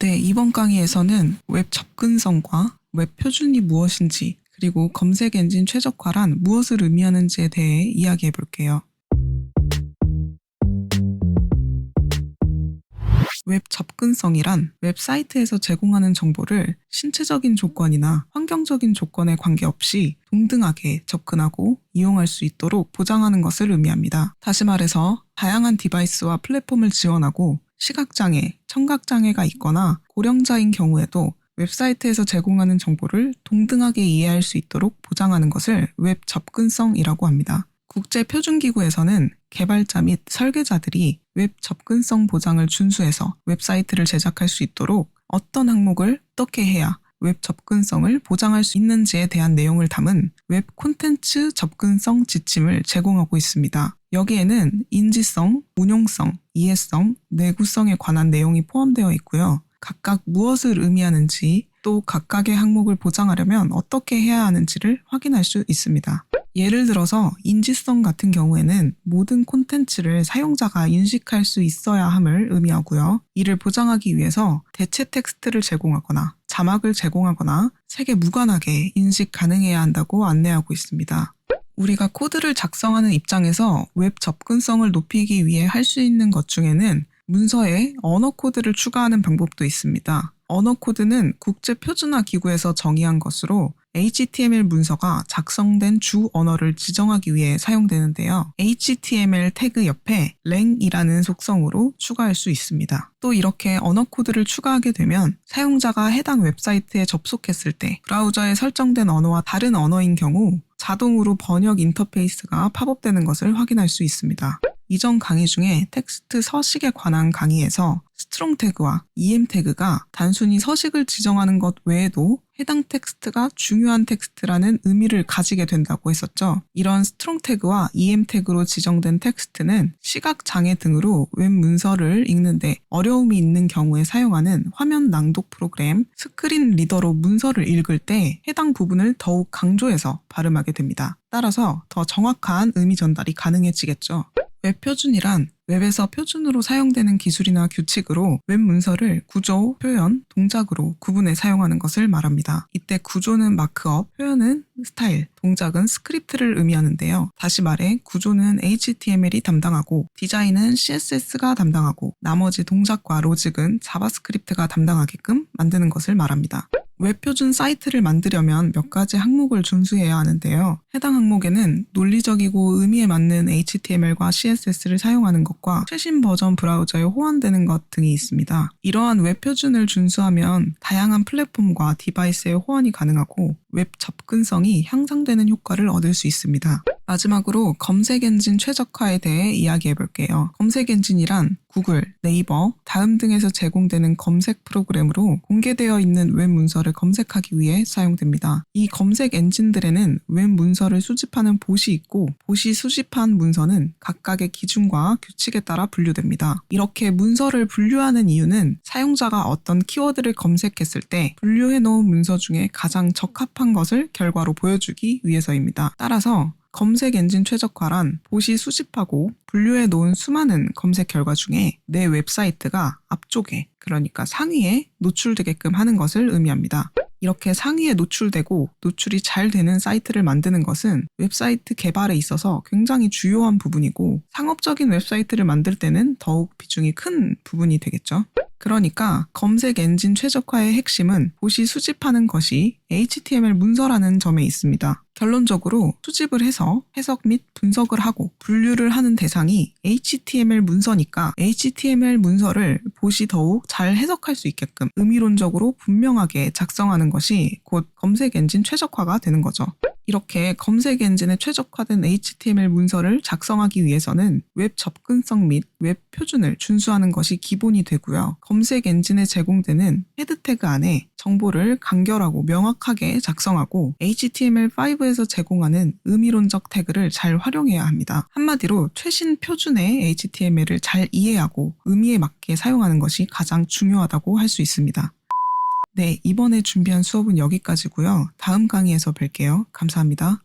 네, 이번 강의에서는 웹 접근성과 웹 표준이 무엇인지, 그리고 검색 엔진 최적화란 무엇을 의미하는지에 대해 이야기해 볼게요. 웹 접근성이란 웹사이트에서 제공하는 정보를 신체적인 조건이나 환경적인 조건에 관계없이 동등하게 접근하고 이용할 수 있도록 보장하는 것을 의미합니다. 다시 말해서 다양한 디바이스와 플랫폼을 지원하고 시각장애, 청각장애가 있거나 고령자인 경우에도 웹사이트에서 제공하는 정보를 동등하게 이해할 수 있도록 보장하는 것을 웹 접근성이라고 합니다. 국제표준기구에서는 개발자 및 설계자들이 웹 접근성 보장을 준수해서 웹사이트를 제작할 수 있도록 어떤 항목을 어떻게 해야 웹 접근성을 보장할 수 있는지에 대한 내용을 담은 웹 콘텐츠 접근성 지침을 제공하고 있습니다. 여기에는 인지성, 운용성, 이해성, 내구성에 관한 내용이 포함되어 있고요. 각각 무엇을 의미하는지, 또 각각의 항목을 보장하려면 어떻게 해야 하는지를 확인할 수 있습니다. 예를 들어서 인지성 같은 경우에는 모든 콘텐츠를 사용자가 인식할 수 있어야 함을 의미하고요. 이를 보장하기 위해서 대체 텍스트를 제공하거나 자막을 제공하거나 색에 무관하게 인식 가능해야 한다고 안내하고 있습니다. 우리가 코드를 작성하는 입장에서 웹 접근성을 높이기 위해 할 수 있는 것 중에는 문서에 언어 코드를 추가하는 방법도 있습니다. 언어 코드는 국제표준화 기구에서 정의한 것으로 HTML 문서가 작성된 주 언어를 지정하기 위해 사용되는데요. HTML 태그 옆에 lang이라는 속성으로 추가할 수 있습니다. 또 이렇게 언어 코드를 추가하게 되면 사용자가 해당 웹사이트에 접속했을 때 브라우저에 설정된 언어와 다른 언어인 경우 자동으로 번역 인터페이스가 팝업되는 것을 확인할 수 있습니다. 이전 강의 중에 텍스트 서식에 관한 강의에서 스트롱 태그와 EM 태그가 단순히 서식을 지정하는 것 외에도 해당 텍스트가 중요한 텍스트라는 의미를 가지게 된다고 했었죠. 이런 스트롱 태그와 EM 태그로 지정된 텍스트는 시각 장애 등으로 웹 문서를 읽는데 어려움이 있는 경우에 사용하는 화면 낭독 프로그램 스크린 리더로 문서를 읽을 때 해당 부분을 더욱 강조해서 발음하게 됩니다. 따라서 더 정확한 의미 전달이 가능해지겠죠. 웹 표준이란 웹에서 표준으로 사용되는 기술이나 규칙으로 웹 문서를 구조, 표현, 동작으로 구분해 사용하는 것을 말합니다. 이때 구조는 마크업, 표현은 스타일, 동작은 스크립트를 의미하는데요. 다시 말해 구조는 HTML이 담당하고 디자인은 CSS가 담당하고 나머지 동작과 로직은 자바스크립트가 담당하게끔 만드는 것을 말합니다. 웹표준 사이트를 만들려면 몇 가지 항목을 준수해야 하는데요. 해당 항목에는 논리적이고 의미에 맞는 HTML과 CSS를 사용하는 것과 최신 버전 브라우저에 호환되는 것 등이 있습니다. 이러한 웹표준을 준수하면 다양한 플랫폼과 디바이스에 호환이 가능하고 웹 접근성이 향상되는 효과를 얻을 수 있습니다. 마지막으로 검색 엔진 최적화에 대해 이야기해 볼게요. 검색 엔진이란 구글, 네이버, 다음 등에서 제공되는 검색 프로그램으로 공개되어 있는 웹 문서를 검색하기 위해 사용됩니다. 이 검색 엔진들에는 웹 문서를 수집하는 봇이 있고 봇이 수집한 문서는 각각의 기준과 규칙에 따라 분류됩니다. 이렇게 문서를 분류하는 이유는 사용자가 어떤 키워드를 검색했을 때 분류해 놓은 문서 중에 가장 적합한 것을 결과로 보여주기 위해서입니다. 따라서 검색 엔진 최적화란 봇이 수집하고 분류해 놓은 수많은 검색 결과 중에 내 웹사이트가 앞쪽에, 그러니까 상위에 노출되게끔 하는 것을 의미합니다. 이렇게 상위에 노출되고 노출이 잘 되는 사이트를 만드는 것은 웹사이트 개발에 있어서 굉장히 주요한 부분이고 상업적인 웹사이트를 만들 때는 더욱 비중이 큰 부분이 되겠죠. 그러니까 검색 엔진 최적화의 핵심은 봇이 수집하는 것이 HTML 문서라는 점에 있습니다. 결론적으로 수집을 해서 해석 및 분석을 하고 분류를 하는 대상이 HTML 문서니까 HTML 문서를 봇이 더욱 잘 해석할 수 있게끔 의미론적으로 분명하게 작성하는 것이 곧 검색 엔진 최적화가 되는 거죠. 이렇게 검색 엔진에 최적화된 HTML 문서를 작성하기 위해서는 웹 접근성 및 웹 표준을 준수하는 것이 기본이 되고요. 검색 엔진에 제공되는 헤드 태그 안에 정보를 간결하고 명확하게 작성하고 HTML5에서 제공하는 의미론적 태그를 잘 활용해야 합니다. 한마디로 최신 표준의 HTML을 잘 이해하고 의미에 맞게 사용하는 것이 가장 중요하다고 할 수 있습니다. 네, 이번에 준비한 수업은 여기까지고요. 다음 강의에서 뵐게요. 감사합니다.